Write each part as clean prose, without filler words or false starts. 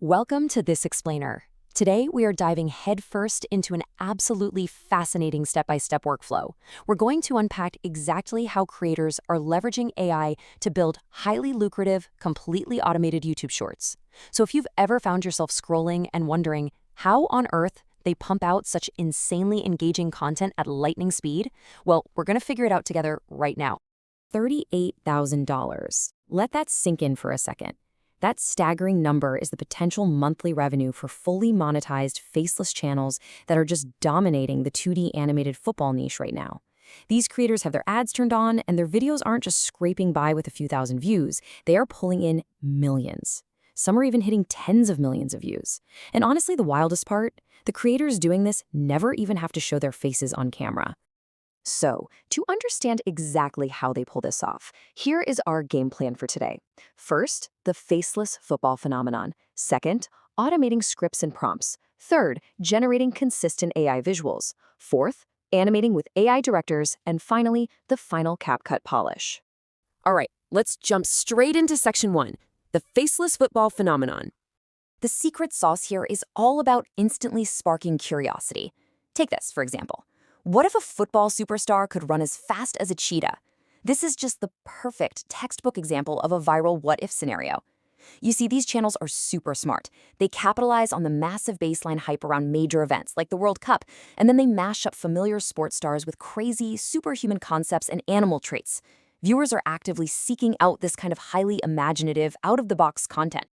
Welcome to This Explainer. Today, we are diving headfirst into an absolutely fascinating step-by-step workflow. We're going to unpack exactly how creators are leveraging AI to build highly lucrative, completely automated YouTube shorts. So if you've ever found yourself scrolling and wondering how on earth they pump out such insanely engaging content at lightning speed, well, we're going to figure it out together right now. $38,000. Let that sink in for a second. That staggering number is the potential monthly revenue for fully monetized, faceless channels that are just dominating the 2D animated football niche right now. These creators have their ads turned on, and their videos aren't just scraping by with a few thousand views. They are pulling in millions. Some are even hitting tens of millions of views. And honestly, the wildest part? The creators doing this never even have to show their faces on camera. So, to understand exactly how they pull this off, here is our game plan for today. First, the faceless football phenomenon. Second, automating scripts and prompts. Third, generating consistent AI visuals. Fourth, animating with AI directors. And finally, the final CapCut polish. All right, let's jump straight into section 1, the faceless football phenomenon. The secret sauce here is all about instantly sparking curiosity. Take this, for example. What if a football superstar could run as fast as a cheetah? This is just the perfect textbook example of a viral what-if scenario. You see, these channels are super smart. They capitalize on the massive baseline hype around major events like the World Cup, and then they mash up familiar sports stars with crazy, superhuman concepts and animal traits. Viewers are actively seeking out this kind of highly imaginative, out-of-the-box content.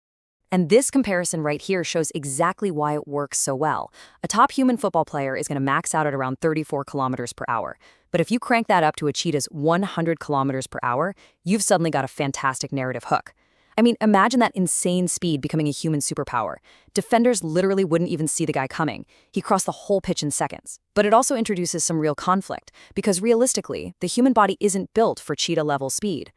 And this comparison right here shows exactly why it works so well. A top human football player is going to max out at around 34 kilometers per hour. But if you crank that up to a cheetah's 100 kilometers per hour, you've suddenly got a fantastic narrative hook. I mean, imagine that insane speed becoming a human superpower. Defenders literally wouldn't even see the guy coming. He crossed the whole pitch in seconds. But it also introduces some real conflict, because realistically, the human body isn't built for cheetah-level speed.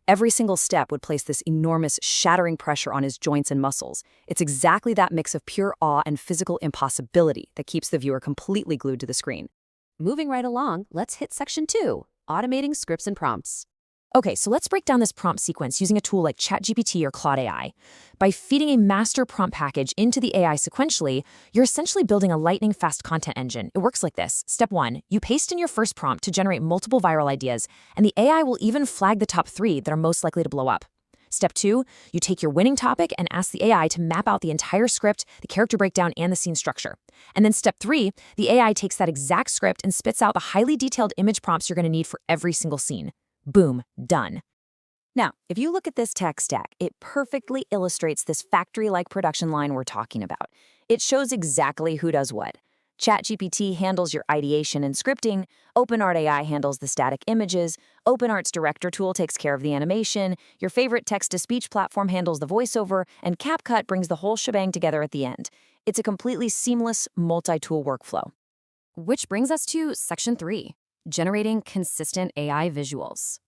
Every single step would place this enormous, shattering pressure on his joints and muscles. It's exactly that mix of pure awe and physical impossibility that keeps the viewer completely glued to the screen. Moving right along, let's hit section 2, automating scripts and prompts. Okay, so let's break down this prompt sequence using a tool like ChatGPT or Claude AI. By feeding a master prompt package into the AI sequentially, you're essentially building a lightning-fast content engine. It works like this. Step 1, you paste in your first prompt to generate multiple viral ideas, and the AI will even flag the top 3 that are most likely to blow up. Step 2, you take your winning topic and ask the AI to map out the entire script, the character breakdown, and the scene structure. And then step 3, the AI takes that exact script and spits out the highly detailed image prompts you're going to need for every single scene. Boom, done. Now, if you look at this tech stack, it perfectly illustrates this factory-like production line we're talking about. It shows exactly who does what. ChatGPT handles your ideation and scripting, OpenArt AI handles the static images, OpenArt's director tool takes care of the animation, your favorite text-to-speech platform handles the voiceover, and CapCut brings the whole shebang together at the end. It's a completely seamless, multi-tool workflow. Which brings us to section 3. Generating consistent AI visuals.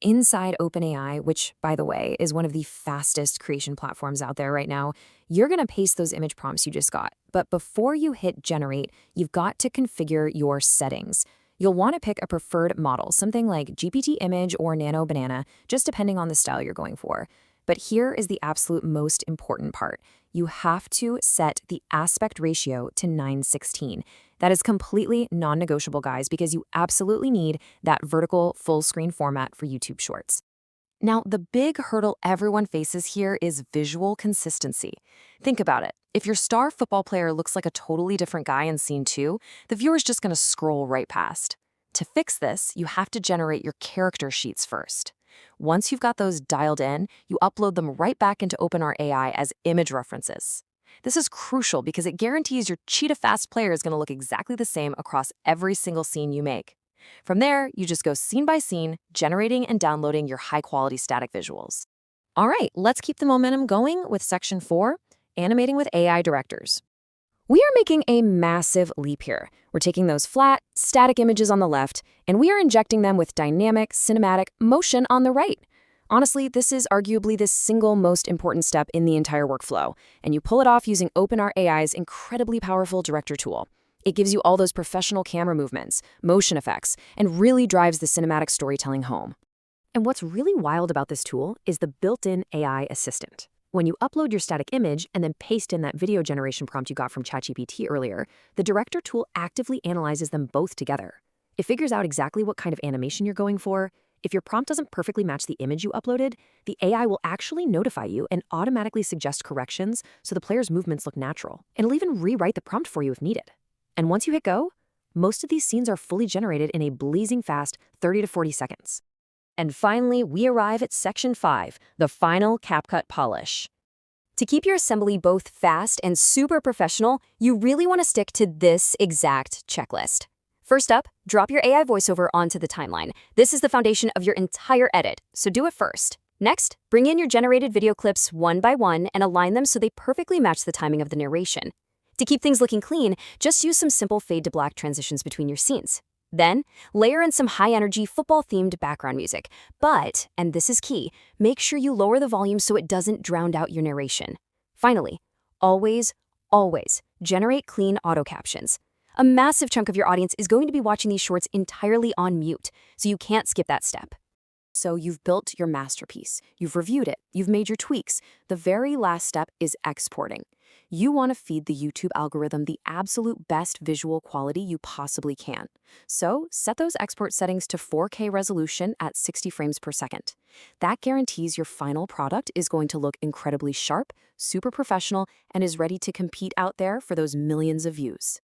Inside OpenAI, which, by the way, is one of the fastest creation platforms out there right now, you're going to paste those image prompts you just got. But before you hit generate, you've got to configure your settings. You'll want to pick a preferred model, something like GPT Image or Nano Banana, just depending on the style you're going for. But here is the absolute most important part. You have to set the aspect ratio to 9:16. That is completely non-negotiable, guys, because you absolutely need that vertical full-screen format for YouTube Shorts. Now, the big hurdle everyone faces here is visual consistency. Think about it. If your star football player looks like a totally different guy in scene 2, the viewer's just going to scroll right past. To fix this, you have to generate your character sheets first. Once you've got those dialed in, you upload them right back into OpenArt AI as image references. This is crucial because it guarantees your cheetah-fast player is going to look exactly the same across every single scene you make. From there, you just go scene by scene, generating and downloading your high-quality static visuals. All right, let's keep the momentum going with section 4, animating with AI directors. We are making a massive leap here. We're taking those flat, static images on the left, and we are injecting them with dynamic, cinematic motion on the right. Honestly, this is arguably the single most important step in the entire workflow, and you pull it off using OpenArt AI's incredibly powerful director tool. It gives you all those professional camera movements, motion effects, and really drives the cinematic storytelling home. And what's really wild about this tool is the built-in AI assistant. When you upload your static image and then paste in that video generation prompt you got from ChatGPT earlier, the Director tool actively analyzes them both together. It figures out exactly what kind of animation you're going for. If your prompt doesn't perfectly match the image you uploaded, the AI will actually notify you and automatically suggest corrections so the player's movements look natural. And it'll even rewrite the prompt for you if needed. And once you hit go, most of these scenes are fully generated in a blazing fast 30 to 40 seconds. And finally, we arrive at Section 5, the final CapCut polish. To keep your assembly both fast and super professional, you really want to stick to this exact checklist. First up, drop your AI voiceover onto the timeline. This is the foundation of your entire edit, so do it first. Next, bring in your generated video clips one by one and align them so they perfectly match the timing of the narration. To keep things looking clean, just use some simple fade to black transitions between your scenes. Then, layer in some high-energy football-themed background music. But, and this is key, make sure you lower the volume so it doesn't drown out your narration. Finally, always generate clean auto captions. A massive chunk of your audience is going to be watching these shorts entirely on mute, so you can't skip that step. So you've built your masterpiece, you've reviewed it, you've made your tweaks. The very last step is exporting. You want to feed the YouTube algorithm the absolute best visual quality you possibly can. So set those export settings to 4K resolution at 60 frames per second. That guarantees your final product is going to look incredibly sharp, super professional, and is ready to compete out there for those millions of views.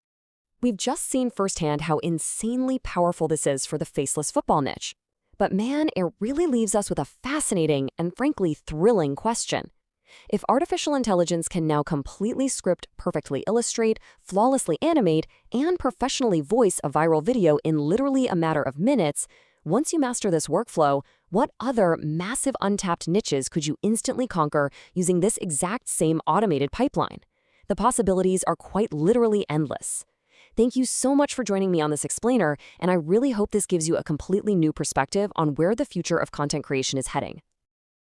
We've just seen firsthand how insanely powerful this is for the faceless football niche. But man, it really leaves us with a fascinating and frankly thrilling question. If artificial intelligence can now completely script, perfectly illustrate, flawlessly animate, and professionally voice a viral video in literally a matter of minutes, once you master this workflow, what other massive untapped niches could you instantly conquer using this exact same automated pipeline? The possibilities are quite literally endless. Thank you so much for joining me on this explainer, and I really hope this gives you a completely new perspective on where the future of content creation is heading.